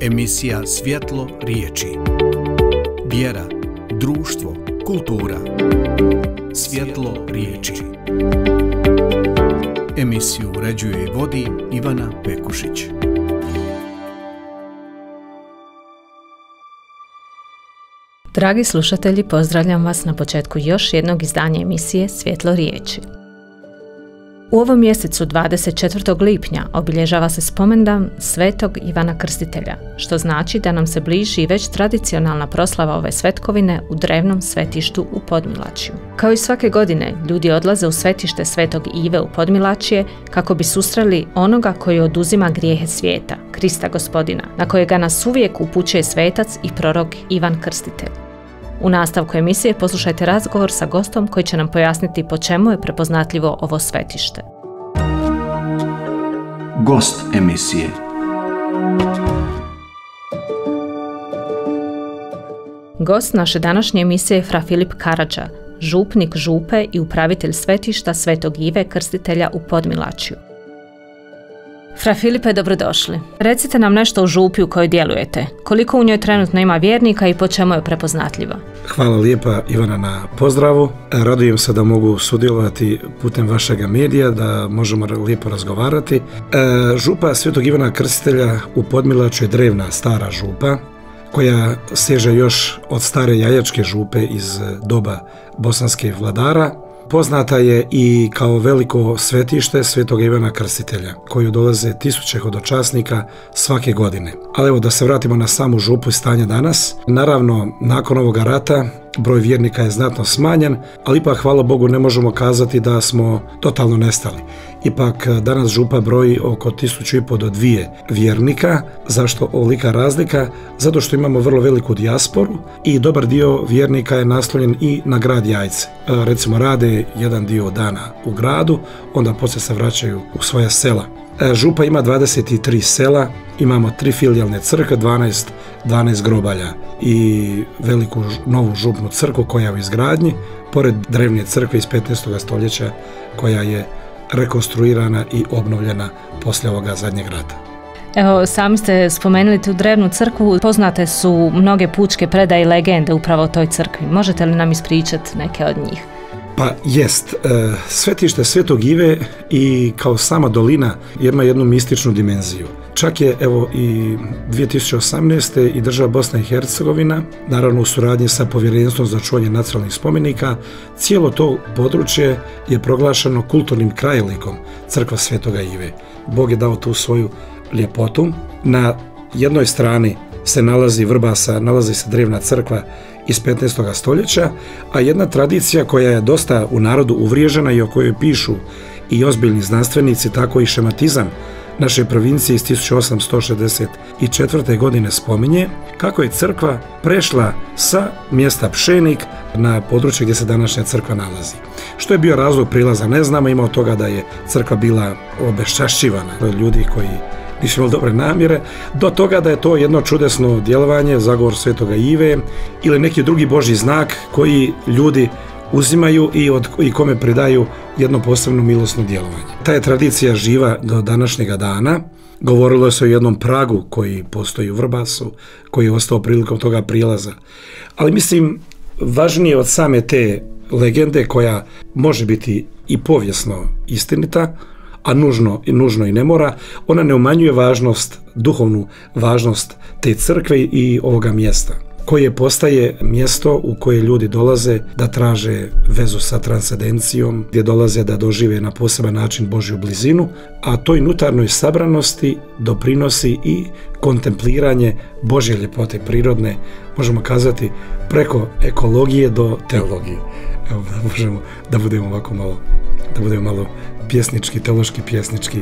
Emisija Svjetlo riječi. Vjera, društvo, kultura. Svjetlo riječi. Emisiju uređuje i vodi Ivana Pekušić. Dragi slušatelji, pozdravljam vas na početku još jednog izdanja emisije Svjetlo riječi. U ovom mjesecu 24. lipnja obilježava se spomendan Svetog Ivana Krstitelja, što znači da nam se bliži već tradicionalna proslava ove svetkovine u drevnom svetištu u Podmilačju. Kao i svake godine, ljudi odlaze u svetište Svetog Ive u Podmilačje kako bi susreli onoga koji oduzima grijehe svijeta, Krista Gospodina, na kojega nas uvijek upućuje svetac i prorok Ivan Krstitelj. U nastavku emisije poslušajte razgovor sa gostom koji će nam pojasniti po čemu je prepoznatljivo ovo svetište. Gost emisije. Gost naše današnje emisije je fra Filip Karadža, župnik župe i upravitelj svetišta Svetog Ive Krstitelja u Podmilačju. Fra Filipe, dobrodošli. Recite nam nešto o župi u kojoj djelujete. Koliko u njoj trenutno ima vjernika i po čemu je prepoznatljiva? Hvala lijepa Ivana na pozdravu. Radujem se da mogu sudjelovati putem vašega medija, da možemo lijepo razgovarati. Župa Svetog Ivana Krstitelja u Podmilačju je drevna stara župa koja seže još od stare jajačke župe iz doba bosanskih vladara. Poznata je i kao veliko svetište Svetog Ivana Krstitelja, koju dolaze tisuće hodočasnika svake godine. Ali evo da se vratimo na samu župu i stanje danas. Naravno, nakon ovoga rata broj vjernika je znatno smanjen, ali ipak, hvala Bogu, ne možemo kazati da smo totalno nestali. Ipak danas župa broji oko 1500 do 2000 vjernika. Zašto ovolika razlika? Zato što imamo vrlo veliku dijasporu i dobar dio vjernika je naslonjen i na grad Jajce. Recimo rade jedan dio dana u gradu, onda poslije se vraćaju u svoja sela. Župa ima 23 sela, imamo 3 filijalne crkve, 12 grobalja i veliku novu župnu crkvu koja je u izgradnji, pored drevne crkve iz 15. stoljeća koja je rekonstruirana i obnovljena poslije ovoga zadnjeg rata. Evo, sami ste spomenuli tu drevnu crkvu, poznate su mnoge pučke predaje i legende upravo o toj crkvi. Možete li nam ispričati neke od njih? Pa jest, svetište Svetog Ive i kao sama dolina ima jednu mističnu dimenziju. Čak je evo i 2018. i država Bosna i Hercegovina, naravno u suradnji sa Povjerenstvom za čuvanje nacionalnih spomenika, cijelo to područje je proglašeno kulturnim krajolikom crkva Svetoga Ive. Bog je dao tu svoju ljepotu. Na jednoj strani se nalazi Vrbasa, nalazi se drevna crkva iz 15. stoljeća, a jedna tradicija koja je dosta u narodu uvriježena i o kojoj pišu i ozbiljni znanstvenici, tako i šematizam naše provincije iz 1864. godine spominje kako je crkva prešla sa mjesta Pšenik na područje gdje se današnja crkva nalazi. Što je bio razlog prilaza ne znamo, ima od toga da je crkva bila obeščašćivana od ljudi koji nisu imali dobre namjere, do toga da je to jedno čudesno djelovanje, zagovor Svetoga Ive ili neki drugi Božji znak koji ljudi uzimaju i kome pridaju jedno posebno milosno djelovanje. Ta je tradicija živa do današnjega dana. Govorilo se o jednom pragu koji postoji u Vrbasu, koji je ostao prilikom toga prilaza. Ali mislim, važnije od same te legende koja može biti i povijesno istinita, a nužno i ne mora, ona ne umanjuje važnost, duhovnu važnost te crkve i ovoga mjesta, koje postaje mjesto u koje ljudi dolaze da traže vezu sa transcendencijom, gdje dolaze da dožive na poseban način Božju blizinu, a toj unutarnjoj sabranosti doprinosi i kontempliranje Božje ljepote prirodne, možemo kazati preko ekologije do teologije. Evo, možemo da budemo ovako malo pjesnički, teološki pjesnički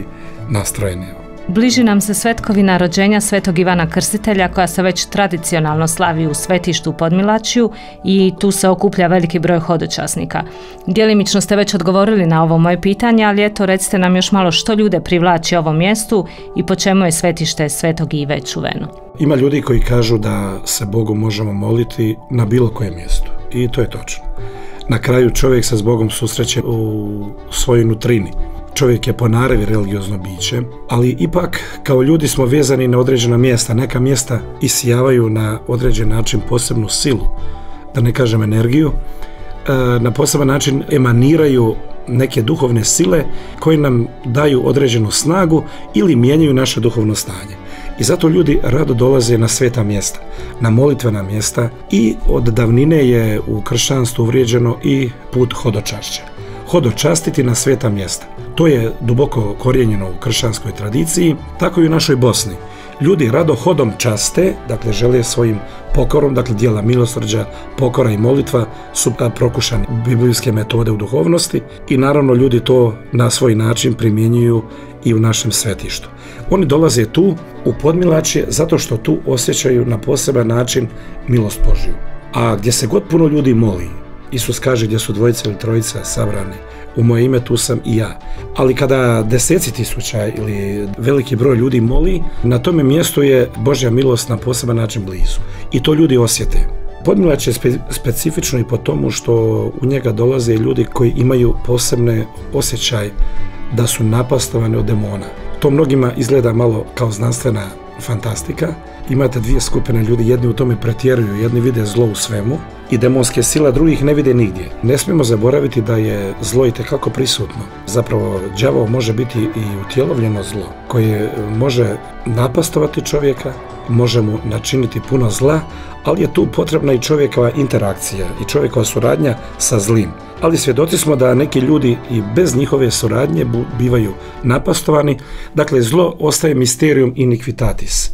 nastrojeni. Bliži nam se svetkovina rođenja Svetog Ivana Krstitelja koja se već tradicionalno slavi u svetištu u Podmilačju i tu se okuplja veliki broj hodočasnika. Djelimično ste već odgovorili na ovo moje pitanje, ali eto, recite nam još malo što ljude privlači ovom mjestu i po čemu je svetište Svetog Ive čuveno. Ima ljudi koji kažu da se Bogu možemo moliti na bilo kojem mjestu i to je točno. Na kraju čovjek se s Bogom susreće u svojoj nutrini. čovjek je po naravi religiozno biće, ali ipak kao ljudi smo vezani na određena mjesta. Neka mjesta isijavaju na određen način posebnu silu, da ne kažem energiju, na poseban način emaniraju neke duhovne sile koje nam daju određenu snagu ili mijenjaju naše duhovno stanje. I zato ljudi rado dolaze na sveta mjesta, na molitvena mjesta, i od davnine je u kršćanstvu uvrijeđeno i put hodočašća. Hodočastiti na sveta mjesta. To je duboko korijenjeno u kršćanskoj tradiciji, tako i u našoj Bosni. Ljudi rado hodom časte, dakle žele svojim pokorom, dakle djela milosrđa, pokora i molitva su prokušane biblijske metode u duhovnosti i naravno ljudi to na svoj način primjenjuju i u našem svetištu. Oni dolaze tu u Podmilačje zato što tu osjećaju na poseban način milost Božju. A gdje se god puno ljudi moli, Isus kaže gdje su dvojica ili trojica sabrani, u moje ime tu sam i ja. Ali kada deseci tisuća ili veliki broj ljudi moli, na tome mjestu je Božja milost na poseban način blizu. I to ljudi osjete. Podmilačje je specifično i po tomu što u njega dolaze ljudi koji imaju posebne osjećaj da su napastovani od demona. To mnogima izgleda malo kao znanstvena fantastika. Imate dvije skupine ljudi, jedni u tome pretjeruju, jedni vide zlo u svemu i demonske sile, drugih ne vide nigdje. Ne smijemo zaboraviti da je zlo itekako prisutno. Zapravo, đavao može biti i utjelovljeno zlo koje može napastovati čovjeka, može mu načiniti puno zla, ali je tu potrebna i čovjekova interakcija i čovjekova suradnja sa zlim. Ali svjedoci smo da neki ljudi i bez njihove suradnje bivaju napastovani. Dakle, zlo ostaje mysterium iniquitatis.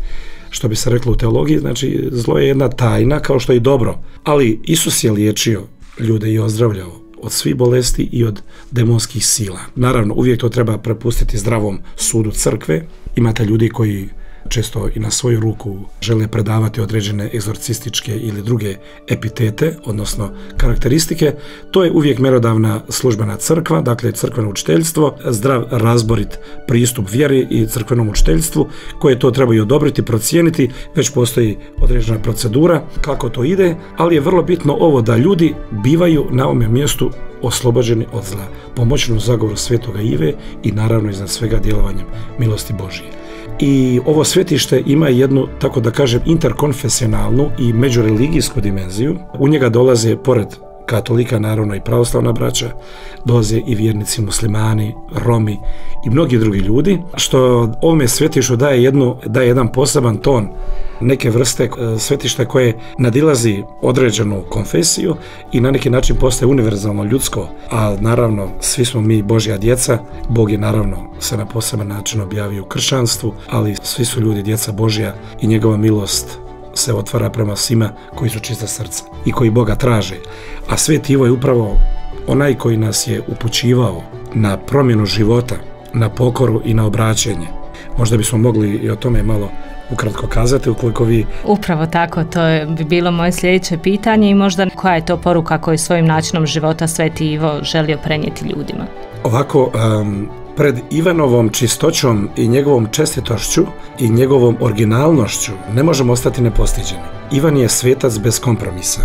Što bi se reklo u teologiji, znači zlo je jedna tajna kao što je i dobro. Ali Isus je liječio ljude i ozdravljao od svih bolesti i od demonskih sila. Naravno, uvijek to treba prepustiti zdravom sudu crkve. Imate ljudi koji često i na svoju ruku žele predavati određene egzorcističke ili druge epitete, odnosno karakteristike. To je uvijek mjerodavna službena crkva, dakle crkveno učiteljstvo, zdrav razborit pristup vjeri i crkvenom učiteljstvu, koje to trebaju odobriti, procijeniti, već postoji određena procedura kako to ide, ali je vrlo bitno ovo da ljudi bivaju na ovome mjestu oslobođeni od zla, pomoćnom zagovoru svetoga Ive i naravno iznad svega djelovanjem milosti Božije. I ovo svetište ima jednu, tako da kažem, interkonfesionalnu i međureligijsku dimenziju. U njega dolaze, pored katolika, naravno i pravoslavna braća, dolaze i vjernici muslimani, Romi i mnogi drugi ljudi, što ovome svetištu daje jedan poseban ton, neke vrste svetišta koje nadilazi određenu konfesiju i na neki način postaje univerzalno ljudsko, a naravno svi smo mi Božja djeca. Bog je naravno se na poseban način objavio u kršćanstvu, ali svi su ljudi djeca Božja i njegova milost se otvara prema svima koji su čista srca i koji Boga traže. A Sveti Ivo je upravo onaj koji nas je upućivao na promjenu života, na pokoru i na obraćenje. Možda bismo mogli i o tome malo ukratko kazati, ukoliko vi... Upravo tako, to bi bilo moje sljedeće pitanje i možda koja je to poruka koju svojim načinom života Sveti Ivo želio prenijeti ljudima? Ovako, pred Ivanovom čistoćom i njegovom čestitošću i njegovom originalnošću ne možemo ostati nepostiđeni. Ivan je svetac bez kompromisa.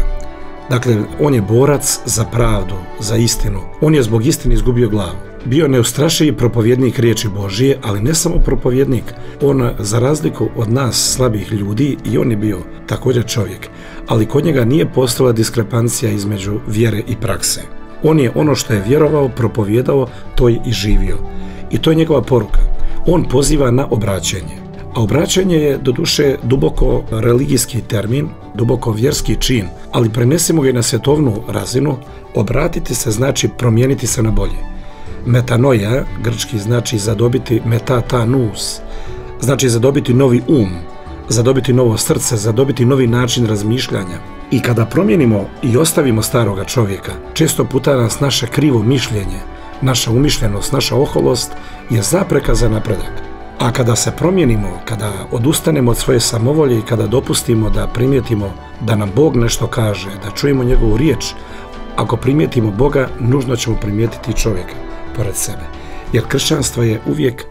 Dakle, on je borac za pravdu, za istinu. On je zbog istine izgubio glavu. Bio neustrašivi propovjednik riječi Božije, ali ne samo propovjednik. On, za razliku od nas slabih ljudi, i on je bio također čovjek, ali kod njega nije postojala diskrepancija između vjere i prakse. On je ono što je vjerovao, propovjedao, to je i živio. I to je njegova poruka. On poziva na obraćenje. A obraćanje je doduše duboko religijski termin, duboko vjerski čin, ali prenesimo ga i na svjetovnu razinu. Obratiti se znači promijeniti se na bolje. Metanoja, grčki, znači zadobiti metatanus, znači zadobiti novi zadobiti novo srce, zadobiti novi način razmišljanja. I kada promijenimo i ostavimo staroga čovjeka, često puta nas naše krivo mišljenje, naša umišljenost, naša oholost je zapreka za napredak. A kada se promijenimo, kada odustanemo od svoje samovolje i kada dopustimo da primijetimo da nam Bog nešto kaže, da čujemo njegovu riječ, ako primijetimo Boga, nužno ćemo primijetiti i čovjeka pored sebe. Jer kršćanstvo je uvijek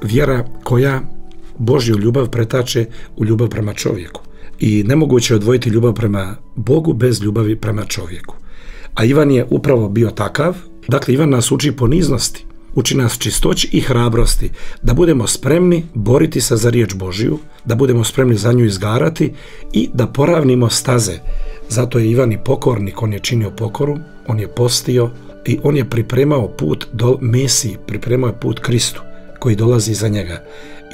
vjera koja Božju ljubav pretače u ljubav prema čovjeku. I nemoguće je odvojiti ljubav prema Bogu bez ljubavi prema čovjeku. A Ivan je upravo bio takav. Dakle, Ivan nas uči poniznosti. uči nas čistoći i hrabrosti, da budemo spremni boriti se za riječ Božju, da budemo spremni za nju izgarati i da poravnimo staze. Zato je Ivan i pokornik, on je činio pokoru, on je postio i on je pripremao put do Mesiji, pripremao je put Kristu koji dolazi za njega.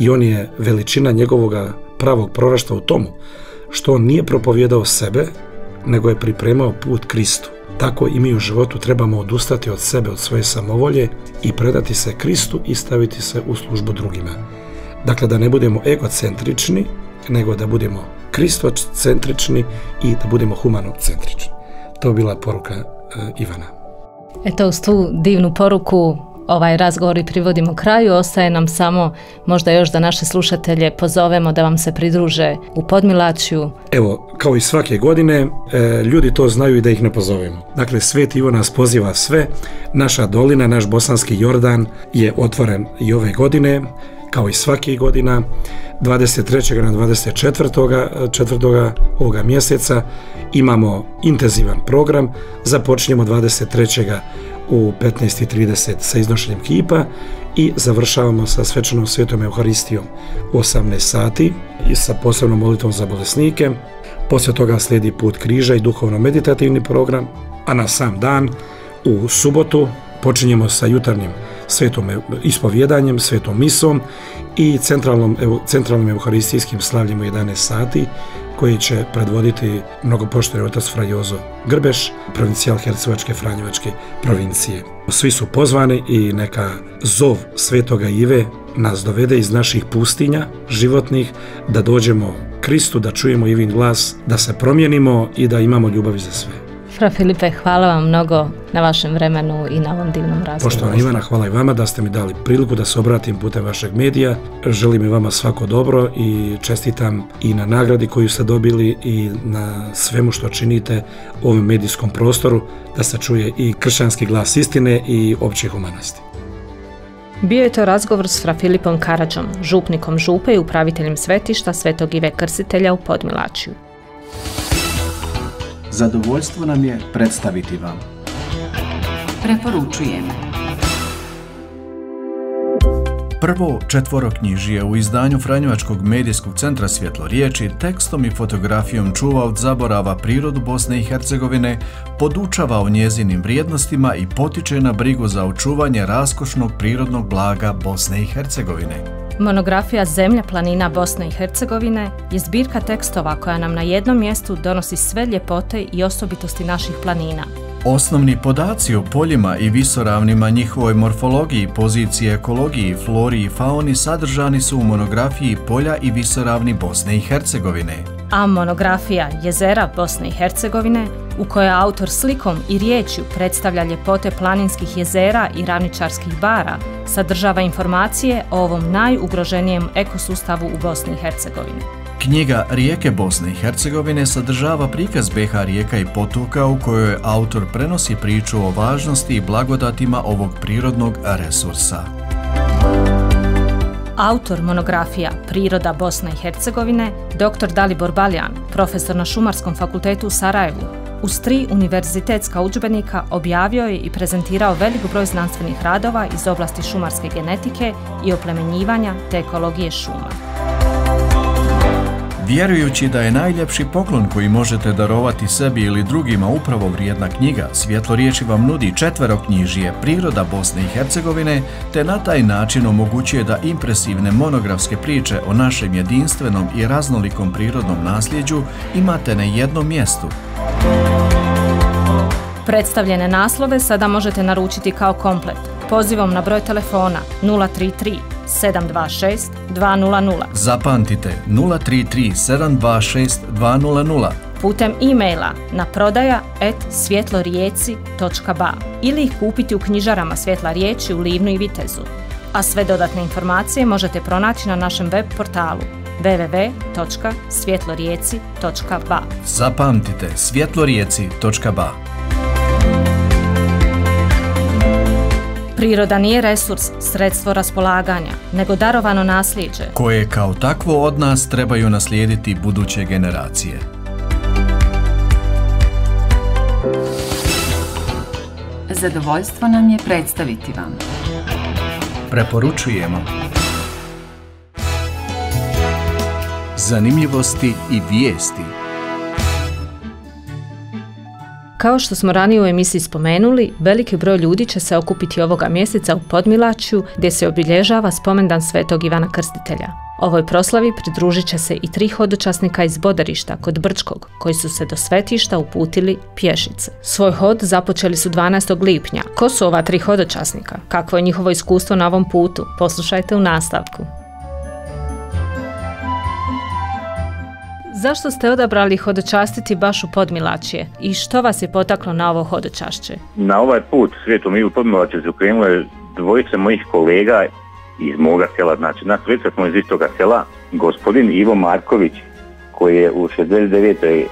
I on je veličina njegovoga pravog proroštva u tomu što on nije propovjedao sebe, nego je pripremao put Kristu. Tako i mi u životu trebamo odustati od sebe, od svoje samovolje i predati se Kristu i staviti se u službu drugima. Dakle, da ne budemo egocentrični, nego da budemo kristocentrični i da budemo humanocentrični. To je bila poruka Ivana. Eto, uz tu divnu poruku ovaj razgovor i privodimo kraju. Ostaje nam samo možda još da naše slušatelje pozovemo da vam se pridruže u Podmilačju. Evo, kao i svake godine, ljudi to znaju i da ih ne pozovemo. Dakle, Sveti Ivo nas poziva sve. Naša dolina, naš Bosanski Jordan je otvoren i ove godine, kao i svake godina, 23. na 24. ovoga mjeseca imamo intenzivan program. Započinjemo 23. u 15:30 sa iznošenjem kipa i završavamo sa svečanom svetom Euharistijom u 18 sati i sa posebnom molitvom za bolesnike. Poslije toga slijedi put križa i duhovno-meditativni program, a na sam dan u subotu počinjemo sa jutarnjim svetom ispovjedanjem, svetom misom i centralnim euharistijskim slavljem u 11 sati koji će predvoditi mnogopoštovani otac Fra Jozo Grbeš, provincijal Hercegovačke Franjevačke provincije. Svi su pozvani i neka zov Svetoga Ive nas dovede iz naših pustinja životnih, da dođemo Kristu, da čujemo Ivin glas, da se promijenimo i da imamo ljubav za sve. Fra Filipe, hvala vam mnogo na vašem vremenu i na ovom divnom razgovoru. Poštovana Ivana, hvala i vama da ste mi dali priliku da se obratim putem vašeg medija. Želim i vama svako dobro i čestitam i na nagradi koju ste dobili i na svemu što činite u ovom medijskom prostoru, da se čuje i kršćanski glas istine i opće humanosti. Bio je to razgovor s Fra Filipom Karadžom, župnikom župe i upraviteljem svetišta Svetog Ive Krstitelja u Podmilačju. Zadovoljstvo nam je predstaviti vam. Preporučujemo. Prvo četvoroknjižje u izdanju Franjevačkog medijskog centra Svjetlo riječi tekstom i fotografijom čuva od zaborava prirodu Bosne i Hercegovine, podučava o njezinim vrijednostima i potiče na brigu za očuvanje raskošnog prirodnog blaga Bosne i Hercegovine. Monografija Zemlja planina Bosne i Hercegovine je zbirka tekstova koja nam na jednom mjestu donosi sve ljepote i osobitosti naših planina. Osnovni podaci o poljima i visoravnima, njihovoj morfologiji, poziciji, ekologiji, flori i fauni sadržani su u monografiji Polja i visoravni Bosne i Hercegovine. A monografija Jezera Bosne i Hercegovine, u kojoj autor slikom i riječju predstavlja ljepote planinskih jezera i ravničarskih bara, sadržava informacije o ovom najugroženijem ekosustavu u Bosni i Hercegovini. Knjiga Rijeke Bosne i Hercegovine sadržava prikaz BiH rijeka i potoka u kojoj autor prenosi priču o važnosti i blagodatima ovog prirodnog resursa. Autor monografija Priroda Bosne i Hercegovine, dr. Dalibor Baljan, profesor na Šumarskom fakultetu u Sarajevu, uz 3 univerzitetska udžbenika objavio je i prezentirao velik broj znanstvenih radova iz oblasti šumarske genetike i oplemenjivanja te ekologije šuma. Vjerujući da je najljepši poklon koji možete darovati sebi ili drugima upravo vrijedna knjiga, Svjetlo riječi vam nudi četveroknjižje Priroda Bosne i Hercegovine, te na taj način omogućuje da impresivne monografske priče o našem jedinstvenom i raznolikom prirodnom nasljeđu imate na jednom mjestu. Predstavljene naslove sada možete naručiti kao komplet pozivom na broj telefona 033 726 200. Zapamtite 033 726 200. Putem e-maila na prodaja@svjetlorijeci.ba ili ih kupiti u knjižarama Svjetla riječi u Livnu i Vitezu. A sve dodatne informacije možete pronaći na našem web portalu www.svjetlorijeci.ba. Zapamtite svjetlorijeci.ba. Priroda nije resurs, sredstvo raspolaganja, nego darovano nasljeđe, koje kao takvo od nas trebaju naslijediti buduće generacije. Zadovoljstvo nam je predstaviti vam. Preporučujemo. Zanimljivosti i vijesti. Kao što smo ranije u emisiji spomenuli, veliki broj ljudi će se okupiti ovoga mjeseca u Podmilačju gdje se obilježava spomendan Svetog Ivana Krstitelja. Ovoj proslavi pridružit će se i 3 hodočasnika iz Bodarišta kod Brčkog, koji su se do svetišta uputili pješice. Svoj hod započeli su 12. lipnja. Ko su ova 3 hodočasnika? Kakvo je njihovo iskustvo na ovom putu? Poslušajte u nastavku. Zašto ste odabrali hodočastiti baš u Podmilačje i što vas je potaklo na ovo hodočašće? Na ovaj put Svetom Ivu Podmilačje su krenule 2 mojih kolega iz moga sela, znači nas 2 smo iz istoga sela, gospodin Ivo Marković koji je u 69.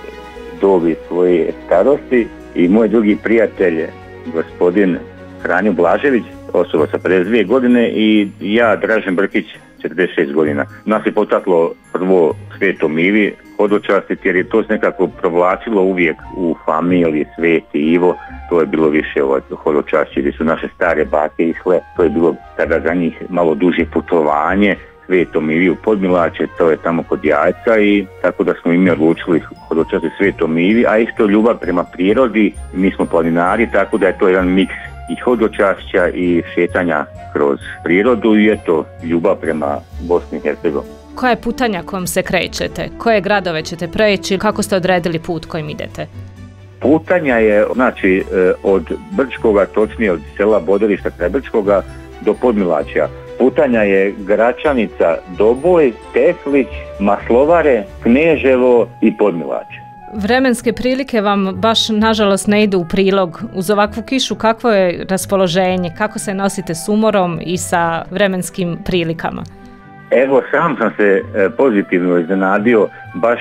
dobi svoje starosti i moj drugi prijatelj gospodin Franjo Blažević, osoba sa 52 godine i ja Dražen Brkić, 46 godina. Nas je potaklo prvo Svetom Ivi hodočastiti jer je to nekako provlačilo uvijek u familiji Sveti Ivo. To je bilo više hodočašće gdje su naše stare bake išle. To je bilo tada za njih malo duže putovanje. Svetom Ivi u Podmilačje, to je tamo kod Jajca i tako da smo i mi odlučili hodočastiti Svetom Ivi, a isto ljubav prema prirodi. Mi smo planinari, tako da je to jedan miks i hodočašća i šetanja kroz prirodu i eto ljubav prema Bosni i Hercegovini. Koja je putanja kojom se krećete? Koje gradove ćete preći? Kako ste odredili put kojim idete? Putanja je znači od Brčkoga, točnije od sela Bodarišta kraj Brčkoga do Podmilačja. Putanja je Gračanica, Doboj, Teslić, Maslovare, Kneževo i Podmilačje. Vremenske prilike vam baš nažalost ne idu u prilog. Uz ovakvu kišu kakvo je raspoloženje? Kako se nosite s umorom i sa vremenskim prilikama? Evo, sam se pozitivno iznenadio, baš,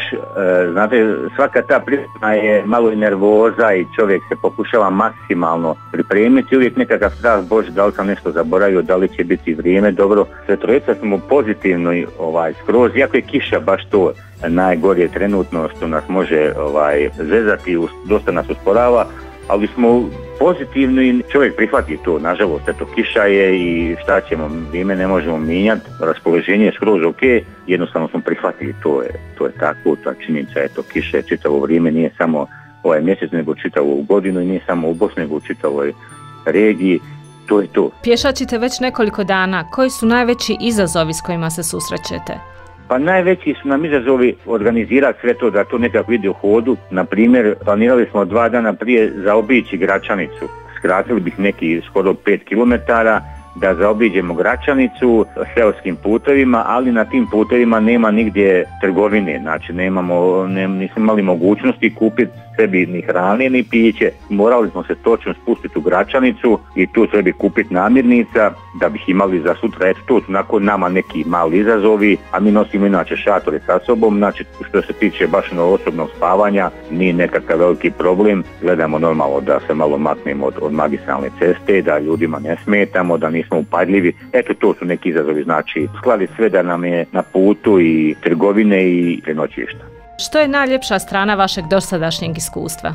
znate, svaka ta priprema je malo i nervoza i čovjek se pokušava maksimalno pripremiti, uvijek nekakav strah, bože, da li sam nešto zaboravio, da li će biti vrijeme dobro. Sve 3 smo pozitivno skroz, iako je kiša baš to najgorije trenutno što nas može zezati, dosta nas usporava, ali smo pozitivni i čovjek prihvati to, nažalost, eto kiša je i šta ćemo, vrijeme ne možemo mijenjati, raspoloženje je skroz ok, jednostavno smo prihvatili, to je tako, ta činjenica, eto kiša je čitavo vrijeme, nije samo ovaj mjesec nego čitavu godinu i nije samo u Bosni nego u čitavoj regiji, to je to. Pješačite već nekoliko dana, koji su najveći izazovi s kojima se susrećete? Pa najveći su nam izazovi organizirati sve to da to nekako ide u hodu. Na primjer, planirali smo 2 dana prije zaobići Gračanicu. Skratili bih neki skoro 5 km da zaobiđemo Gračanicu seoskim putevima, ali na tim putevima nema nigdje trgovine, znači nismo imali mogućnosti kupiti sebi ni hrane ni piće. Morali smo se točno spustiti u Gračanicu i tu sebi kupiti namirnica da bih imali za sutra. Eto, to su nakon nama neki mali izazovi, a mi nosimo inače šatore sa sobom, znači što se tiče baš osobnog spavanja nije nekakav veliki problem. Gledamo normalno da se malo maknemo od magistralne ceste, da ljudima ne smetamo, da nismo upadljivi. Eto, to su neki izazovi, znači skladi sve da nam je na putu i trgovine i prenoćišta. Što je najljepša strana vašeg dosadašnjeg iskustva?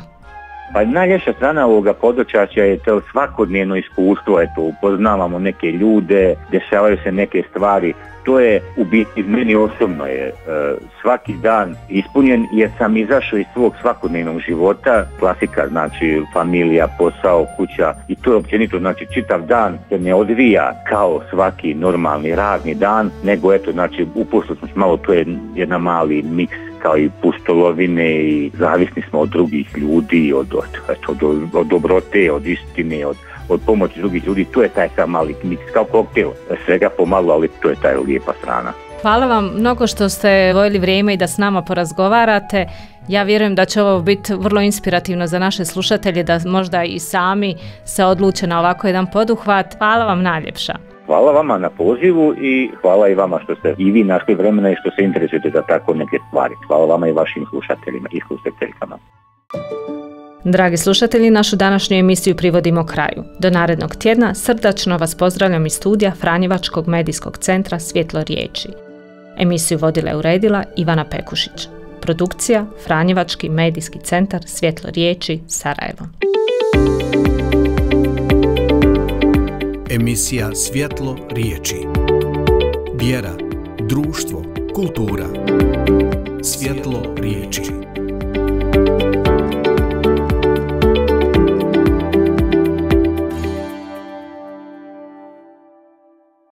Pa najljepša strana ovoga hodočašća je to svakodnevno iskustvo, eto, upoznavamo neke ljude, dešavaju se neke stvari. To je u biti meni osobno je svaki dan ispunjen jer sam izašao iz svog svakodnevnog života, klasika, znači familija, posao, kuća i to je općenito, znači čitav dan se ne odvija kao svaki normalni radni dan, nego eto, znači upustili smo malo, to je jedan mali miks kao i pustolovine i zavisni smo od drugih ljudi, od dobrote, od istine, od pomoći drugih ljudi, to je taj sam mali miks, kao koktel, svega pomalo, ali to je taj lijepa strana. Hvala vam mnogo što ste vojili vrijeme i da s nama porazgovarate. Ja vjerujem da će ovo biti vrlo inspirativno za naše slušatelje, da možda i sami se odluče na ovako jedan poduhvat. Hvala vam najljepša. Hvala vama na pozivu i hvala i vama što ste i vi našli vremena i što se interesujete za tako neke stvari. Hvala vama i vašim slušateljima i slušateljkama. Dragi slušatelji, našu današnju emisiju privodimo kraju. Do narednog tjedna srdačno vas pozdravljam iz studija Franjevačkog medijskog centra Svjetlo riječi. Emisiju vodila i uredila Ivana Pekušić. Produkcija Franjevački medijski centar Svjetlo riječi, Sarajevo. Emisija Svjetlo riječi. Vjera, društvo, kultura. Svjetlo riječi.